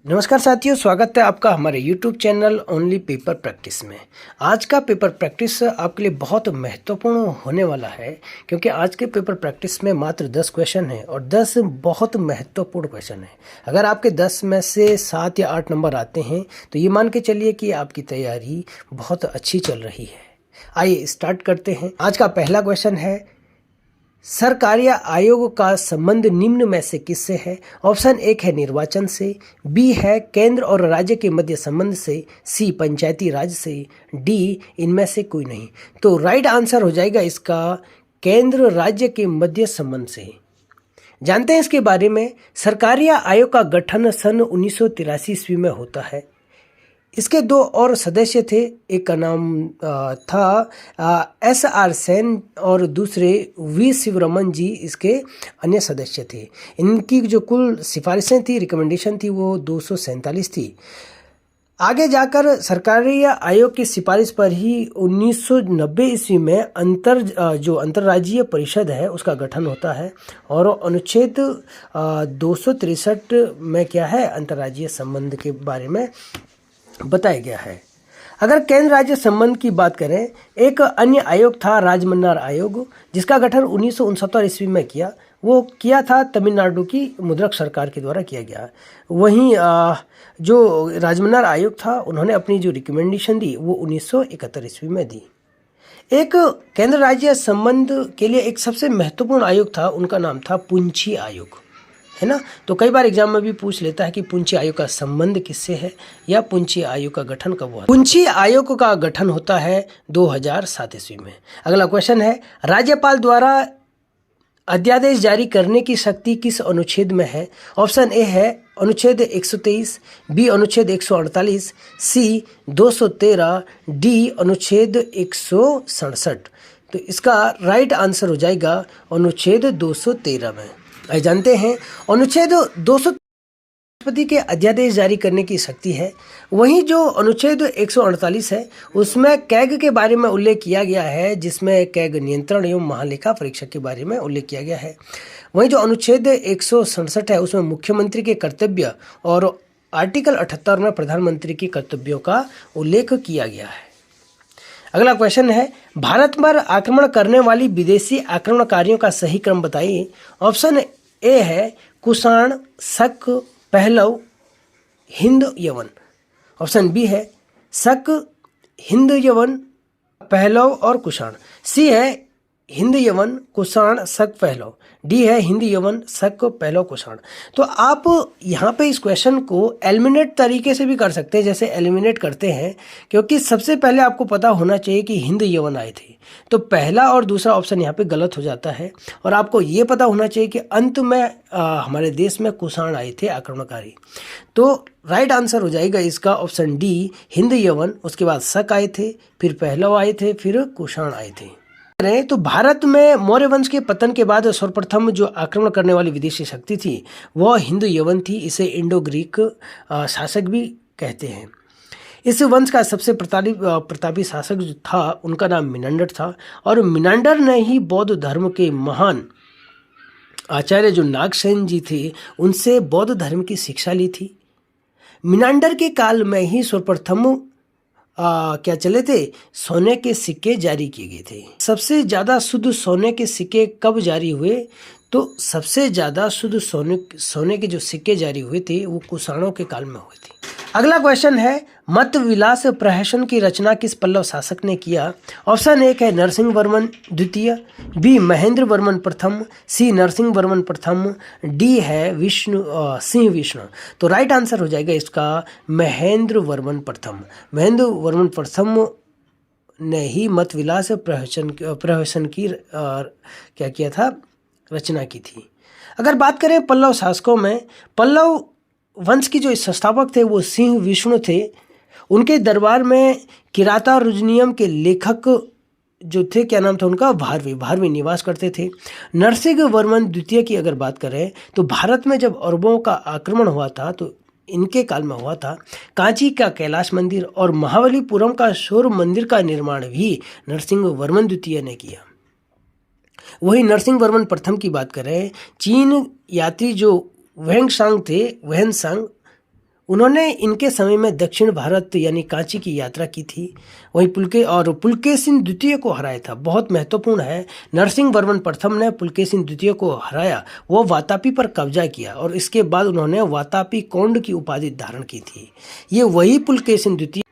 नमस्कार साथियों, स्वागत है आपका हमारे YouTube channel only paper practice में। आज का पेपर प्रैक्टिस आपके लिए बहुत महत्वपूर्ण होने वाला है, क्योंकि आज के पेपर प्रैक्टिस में मात्र 10 क्वेश्चन हैं और 10 बहुत महत्वपूर्ण क्वेश्चन हैं। अगर आपके 10 में से 7 या 8 नंबर आते हैं तो ये मान के चलिए कि आपकी तैयारी बहुत अच्छी चल रही है। आइए स्टार्ट करते हैं। आज का पहला क्वेश्चन है, सरकारिया आयोग का संबंध निम्न में से किससे है? ऑप्शन 1 है निर्वाचन से, बी है केंद्र और राज्य के मध्य संबंध से, सी पंचायती राज से, डी इनमें से कोई नहीं। तो राइट आंसर हो जाएगा इसका केंद्र राज्य के मध्य संबंध से। जानते हैं इसके बारे में। सरकारिया आयोग का गठन सन 1983 ईस्वी में होता है। इसके 2 और सदस्य थे, एक का नाम था SR सेन और दूसरे वी शिवरमन जी इसके अन्य सदस्य थे। इनकी जो कुल सिफारिशें थी, रिकमेंडेशन थी, वो 247 थी। आगे जाकर सरकारी आयोग की सिफारिश पर ही 1990 ईस्वी में जो अंतर्राज्यीय परिषद है उसका गठन होता है और अनुच्छेद 263 में क्या है, अंतर्राज्यीय संबंध के बारे में बताया गया है। अगर केंद्र राज्य संबंध की बात करें, एक अन्य आयोग था राजमन्नार आयोग, जिसका गठन 1969 ईस्वी में किया था तमिलनाडु की मुद्रक सरकार के द्वारा किया गया। वहीं जो राजमन्नार आयोग था, उन्होंने अपनी जो रिकमेंडेशन दी वो 1971 ईस्वी में दी। एक केंद्र राज्य संबंध के लिए एक सबसे महत्वपूर्ण आयोग था, उनका नाम था पुंछी आयोग, है ना। तो कई बार एग्जाम में भी पूछ लेता है कि पुंछी आयोग का संबंध किससे है या पुंछी आयोग का गठन कब हुआ। पुंछी आयोग का गठन होता है 2007 ईस्वी में। अगला क्वेश्चन है, राज्यपाल द्वारा अध्यादेश जारी करने की शक्ति किस अनुच्छेद में है? ऑप्शन ए है अनुच्छेद 123, बी अनुच्छेद 148, सी 213, डी अनुच्छेद 167। तो इसका राइट आंसर हो जाएगा अनुच्छेद 213 में। जानते हैं अनुच्छेद 200 राष्ट्रपति के अध्यादेश जारी करने की शक्ति है। वहीं जो अनुच्छेद 148 है उसमें कैग के बारे में उल्लेख किया गया है, जिसमें कैग नियंत्रण एवं महालेखा परीक्षक के बारे में उल्लेख किया गया है। वहीं जो अनुच्छेद 167 है उसमें मुख्यमंत्री के कर्तव्य और आर्टिकल 78 में प्रधानमंत्री के कर्तव्यों का उल्लेख किया गया है। अगला क्वेश्चन है, भारत पर आक्रमण करने वाली विदेशी आक्रमणकारियों का सही क्रम बताइए। ऑप्शन ए है कुषाण, शक, पहलव, हिंद, यवन। ऑप्शन बी है शक, हिंद, यवन, पहलव और कुषाण। सी है हिंद, यवन, कुषाण, शक, पहलव। डी है हिंद, यवन, शक, पहलव, कुषाण। तो आप यहाँ पे इस क्वेश्चन को एलिमिनेट तरीके से भी कर सकते हैं, जैसे एलिमिनेट करते हैं, क्योंकि सबसे पहले आपको पता होना चाहिए कि हिंद, यवन आए थे। तो पहला और दूसरा ऑप्शन यहाँ पे गलत हो जाता है और आपको ये पता होना चाहिए कि अंत में हमारे देश में कुषाण आए थे आक्रमणकारी। तो राइट आंसर हो जाएगा इसका ऑप्शन डी, हिंद, यवन, उसके बाद शक आए थे, फिर पहलव आए थे, फिर कुषाण आए थे। तो भारत में मौर्य वंश के पतन के बाद सर्वप्रथम जो आक्रमण करने वाली विदेशी शक्ति थी वह हिंद, यवन थी। इसे इंडो ग्रीक शासक भी कहते हैं। इस वंश का सबसे प्रतापी शासक जो था उनका नाम मिनांडर था और मिनांडर ने ही बौद्ध धर्म के महान आचार्य जो नागसेन जी थे उनसे बौद्ध धर्म की शिक्षा ली थी। मिनांडर के काल में ही सर्वप्रथम क्या चले थे, सोने के सिक्के जारी किए गए थे। सबसे ज़्यादा शुद्ध सोने के सिक्के कब जारी हुए? तो सबसे ज़्यादा शुद्ध सोने के जो सिक्के जारी हुए थे वो कुषाणों के काल में हुए थे। अगला क्वेश्चन है, मत विलास प्रहसन की रचना किस पल्लव शासक ने किया? ऑप्शन 1 है नरसिंह वर्मन द्वितीय, बी महेंद्र वर्मन प्रथम, सी नरसिंह वर्मन प्रथम, डी है सिंह विष्णु। तो राइट आंसर हो जाएगा इसका महेंद्र वर्मन प्रथम। महेंद्र वर्मन प्रथम ने ही मत विलास प्रहसन की क्या किया था, रचना की थी। अगर बात करें पल्लव शासकों में, पल्लव वंश की जो संस्थापक थे वो सिंह विष्णु थे। उनके दरबार में किरातार्जुनीयम के लेखक जो थे, क्या नाम था उनका, भारवी निवास करते थे। नरसिंह वर्मन द्वितीय की अगर बात करें तो भारत में जब अरबों का आक्रमण हुआ था तो इनके काल में हुआ था। कांची का कैलाश मंदिर और महाबलीपुरम का शौर मंदिर का निर्माण भी नरसिंह वर्मन द्वितीय ने किया। वही नरसिंह वर्मन प्रथम की बात करें, चीन यात्री जो वेंगसांग थे, उन्होंने इनके समय में दक्षिण भारत यानी कांची की यात्रा की थी। वहीं पुलकेशिन द्वितीय को हराया था। बहुत महत्वपूर्ण है, नरसिंह वर्मन प्रथम ने पुलकेशिन द्वितीय को हराया। वो वातापी पर कब्जा किया और इसके बाद उन्होंने वातापी कोंड की उपाधि धारण की थी। ये वही पुलकेशिन द्वितीय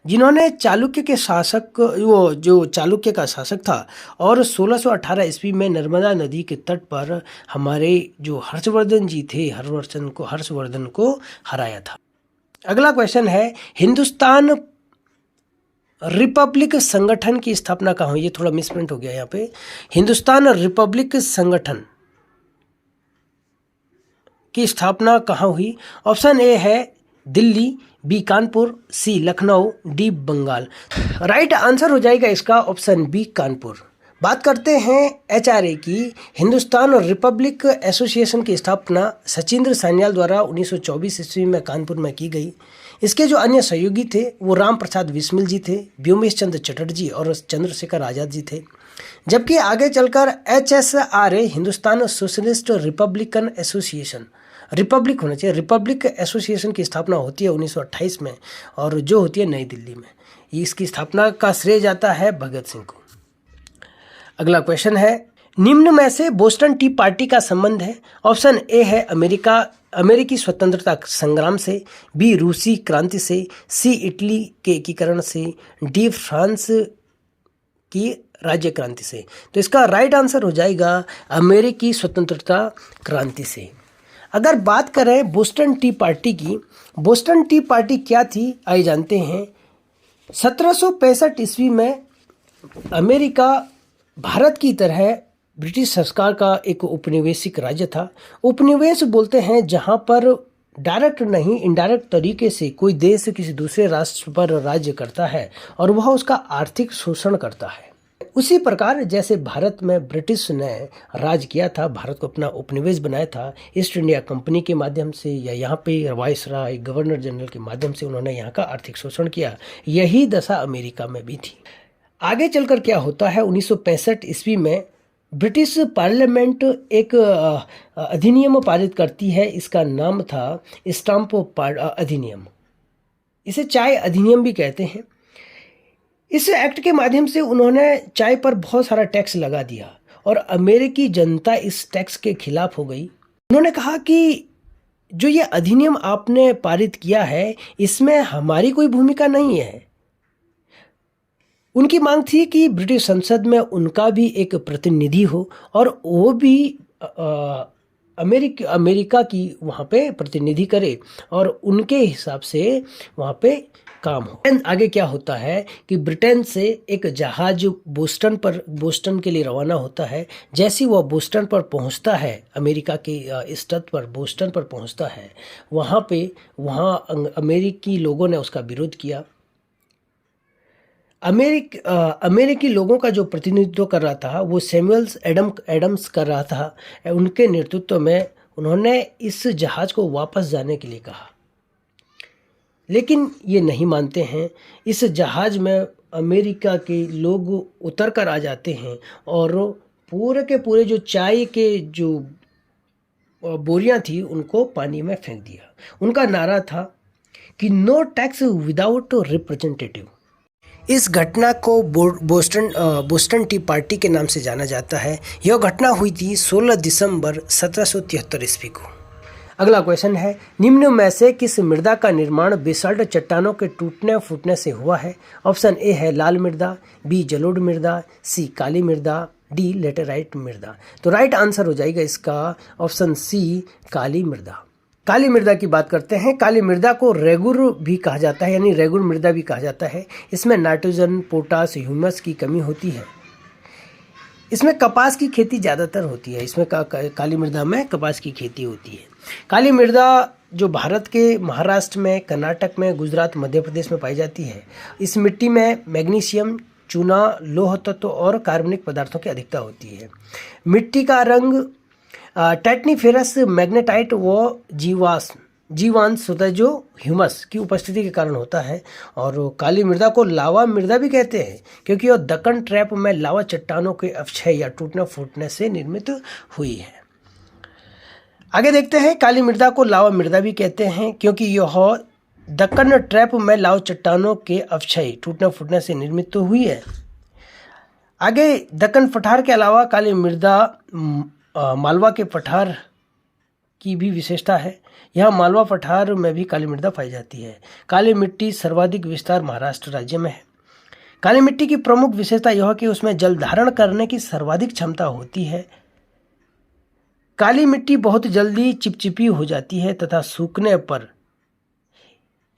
जिन्होंने चालुक्य के शासक, वो जो चालुक्य का शासक था, और 1618 ईस्वी में नर्मदा नदी के तट पर हमारे जो हर्षवर्धन जी थे, हर्षवर्धन को हराया था। अगला क्वेश्चन है, हिंदुस्तान रिपब्लिक संगठन की स्थापना कहाँ हुई? ये थोड़ा मिसप्रिंट हो गया यहाँ पे। हिंदुस्तान रिपब्लिक संगठन की स्थापना कहाँ हुई? ऑप्शन ए है Delhi, B Kanpur, C Lucknow, D Bengal. Right answer हो जाएगा इसका ऑप्शन बी कानपुर। बात करते हैं एचआरए की। हिंदुस्तान रिपब्लिक एसोसिएशन की स्थापना सचिंद्र सान्याल द्वारा 1924 ईस्वी में कानपुर में की गई। इसके जो अन्य सहयोगी थे वो राम प्रसाद बिस्मिल जी थे, व्योमेश चंद्र चटर्जी और चंद्रशेखर आज़ाद जी थे। जबकि आगे चलकर HSRA Hindustan socialist Republican association, Republic होना चाहिए, रिपब्लिक एसोसिएशन की स्थापना होती है 1928 में, और जो होती है नई दिल्ली में। इसकी स्थापना का श्रेय जाता है भगत सिंह को। अगला क्वेश्चन है, निम्न में से बोस्टन टी पार्टी का संबंध है? ऑप्शन ए है अमेरिकी स्वतंत्रता संग्राम से, बी रूसी क्रांति से, सी इटली के एकीकरण से, डी फ्रांस की राज्य क्रांति से। तो इसका राइट आंसर हो जाएगा अमेरिकी स्वतंत्रता क्रांति से। अगर बात करें बोस्टन टी पार्टी की, बोस्टन टी पार्टी क्या थी आइए जानते हैं। 1765 ईस्वी में अमेरिका भारत की तरह ब्रिटिश सरकार का एक उपनिवेशिक राज्य था। उपनिवेश बोलते हैं जहां पर डायरेक्ट नहीं, इनडायरेक्ट तरीके से कोई देश किसी दूसरे राष्ट्र पर राज्य करता है और वह उसका आर्थिक शोषण करता है। उसी प्रकार जैसे भारत में ब्रिटिश ने राज किया था, भारत को अपना उपनिवेश बनाया था ईस्ट इंडिया कंपनी के माध्यम से, या यहाँ पे वायसराय गवर्नर जनरल के माध्यम से उन्होंने यहाँ का आर्थिक शोषण किया। यही दशा अमेरिका में भी थी। आगे चलकर क्या होता है, 1965 ईस्वी में ब्रिटिश पार्लियामेंट एक अधिनियम पारित करती है। इसका नाम था स्टाम्प अधिनियम। इसे चाय अधिनियम भी कहते हैं। इस एक्ट के माध्यम से उन्होंने चाय पर बहुत सारा टैक्स लगा दिया और अमेरिकी जनता इस टैक्स के खिलाफ हो गई। उन्होंने कहा कि जो ये अधिनियम आपने पारित किया है इसमें हमारी कोई भूमिका नहीं है। उनकी मांग थी कि ब्रिटिश संसद में उनका भी एक प्रतिनिधि हो और वो भी अमेरिका की वहाँ पे प्रतिनिधि करे और उनके हिसाब से वहाँ पे काम हो। आगे क्या होता है कि ब्रिटेन से एक जहाज बोस्टन के लिए रवाना होता है। जैसे वह बोस्टन पर पहुंचता है, अमेरिका के इस तट पर बोस्टन पर पहुंचता है, वहाँ अमेरिकी लोगों ने उसका विरोध किया। अमेरिकी लोगों का जो प्रतिनिधित्व कर रहा था वो सैमुअल्स एडम्स कर रहा था। उनके नेतृत्व में उन्होंने इस जहाज को वापस जाने के लिए कहा, लेकिन ये नहीं मानते हैं। इस जहाज में अमेरिका के लोग उतर कर आ जाते हैं और पूरे के पूरे जो चाय के जो बोरियां थी उनको पानी में फेंक दिया। उनका नारा था कि नो टैक्स विदाउट रिप्रेजेंटेटिव। इस घटना को बोस्टन टी पार्टी के नाम से जाना जाता है। यह घटना हुई थी 16 दिसंबर 1773 ईस्वी को। अगला क्वेश्चन है, निम्न में से किस मृदा का निर्माण बेसाल्ट चट्टानों के टूटने फूटने से हुआ है? ऑप्शन ए है लाल मृदा, बी जलोढ़ मृदा, सी काली मृदा, डी लेटेराइट मृदा। तो राइट आंसर हो जाएगा इसका ऑप्शन सी काली मृदा। काली मृदा की बात करते हैं। काली मृदा को रेगुर भी कहा जाता है, यानी रेगुर मृदा भी कहा जाता है। इसमें नाइट्रोजन, पोटास, ह्यूमस की कमी होती है। इसमें कपास की खेती ज़्यादातर होती है। इसमें काली मृदा में कपास की खेती होती है। काली मृदा जो भारत के महाराष्ट्र में, कर्नाटक में, गुजरात, मध्य प्रदेश में पाई जाती है। इस मिट्टी में मैग्नीशियम, चूना, लौह तत्व और कार्बनिक पदार्थों की अधिकता होती है। मिट्टी का रंग टेटनीफेरस मैग्नेटाइट व जीवांश होता है जो ह्यूमस की उपस्थिति के कारण होता है। और काली मृदा को लावा मृदा भी कहते हैं क्योंकि यह दक्कन ट्रैप में लावा चट्टानों के अवक्षय या टूटने फूटने से निर्मित हुई है। आगे देखते हैं, काली मृदा को लावा मृदा भी कहते हैं क्योंकि यह दक्कन ट्रैप में लाव चट्टानों के अवक्षय टूटने फूटने से निर्मित तो हुई है। आगे दक्कन पठार के अलावा काली मृदा मालवा के पठार की भी विशेषता है। यह मालवा पठार में भी काली मृदा पाई जाती है। काली मिट्टी सर्वाधिक विस्तार महाराष्ट्र राज्य में है। काली मिट्टी की प्रमुख विशेषता यह है कि उसमें जल धारण करने की सर्वाधिक क्षमता होती है। काली मिट्टी बहुत जल्दी चिपचिपी हो जाती है तथा सूखने पर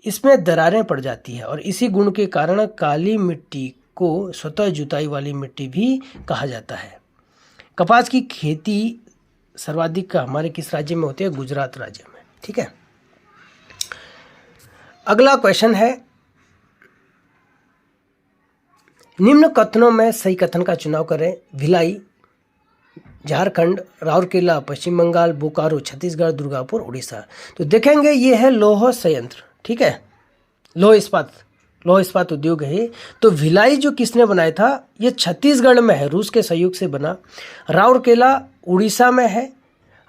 इसमें दरारें पड़ जाती है और इसी गुण के कारण काली मिट्टी को स्वतः जुताई वाली मिट्टी भी कहा जाता है। कपास की खेती सर्वाधिक हमारे किस राज्य में होती है? गुजरात राज्य में। ठीक है, अगला क्वेश्चन है, निम्न कथनों में सही कथन का चुनाव करें। भिलाई झारखंड, राउरकेला पश्चिम बंगाल, बोकारो छत्तीसगढ़, दुर्गापुर उड़ीसा। तो देखेंगे ये है लौह संयंत्र। ठीक है, लौह इस्पात उद्योग है। तो भिलाई जो किसने बनाया था, ये छत्तीसगढ़ में है, रूस के सहयोग से बना। राउरकेला उड़ीसा में है।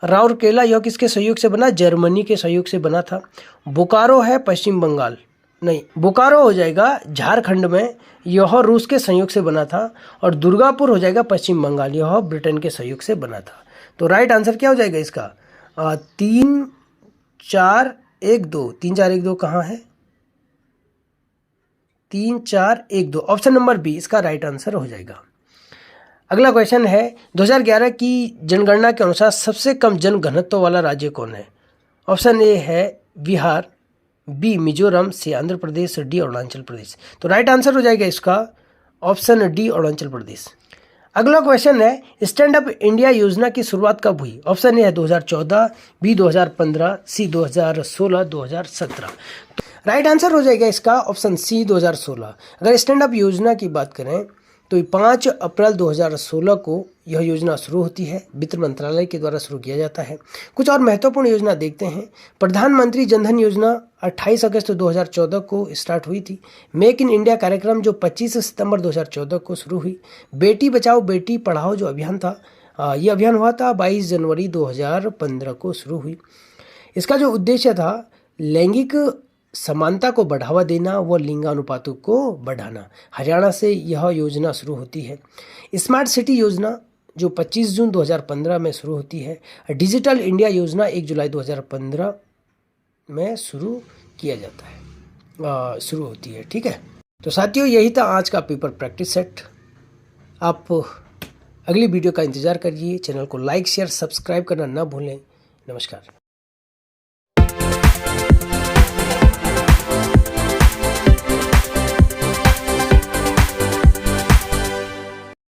राउरकेला यह किसके सहयोग से बना? जर्मनी के सहयोग से बना था। बोकारो है पश्चिम बंगाल, नहीं बोकारो हो जाएगा झारखंड में, यह रूस के सहयोग से बना था। और दुर्गापुर हो जाएगा पश्चिम बंगाल, यह ब्रिटेन के सहयोग से बना था। तो राइट आंसर क्या हो जाएगा इसका? 3 4 1 2। 3 4 1 2 कहाँ है? 3 4 1 2, ऑप्शन नंबर बी इसका राइट आंसर हो जाएगा। अगला क्वेश्चन है, 2011 की जनगणना के अनुसार सबसे कम जनघनत्व वाला राज्य कौन है? ऑप्शन ए है बिहार, बी मिजोरम, सी आंध्र प्रदेश, डी अरुणाचल प्रदेश। तो राइट आंसर हो जाएगा इसका ऑप्शन डी अरुणाचल प्रदेश। अगला क्वेश्चन है, स्टैंड अप इंडिया योजना की शुरुआत कब हुई? ऑप्शन ए है 2014, बी 2015, सी 2016, 2017। राइट आंसर हो जाएगा इसका ऑप्शन सी 2016। अगर स्टैंड अप योजना की बात करें तो 5 अप्रैल 2016 को यह योजना शुरू होती है, वित्त मंत्रालय के द्वारा शुरू किया जाता है। कुछ और महत्वपूर्ण योजना देखते हैं। प्रधानमंत्री जनधन योजना 28 अगस्त 2014 को स्टार्ट हुई थी। मेक इन इंडिया कार्यक्रम जो 25 सितंबर 2014 को शुरू हुई। बेटी बचाओ बेटी पढ़ाओ जो अभियान था, ये अभियान हुआ था 22 जनवरी 2015 को शुरू हुई। इसका जो उद्देश्य था लैंगिक समानता को बढ़ावा देना व लिंगानुपातों को बढ़ाना। हरियाणा से यह योजना शुरू होती है। स्मार्ट सिटी योजना जो 25 जून 2015 में शुरू होती है। डिजिटल इंडिया योजना 1 जुलाई 2015 में शुरू किया जाता है, शुरू होती है। ठीक है, तो साथियों यही था आज का पेपर प्रैक्टिस सेट। आप अगली वीडियो का इंतज़ार करिए। चैनल को लाइक शेयर सब्सक्राइब करना ना भूलें। नमस्कार।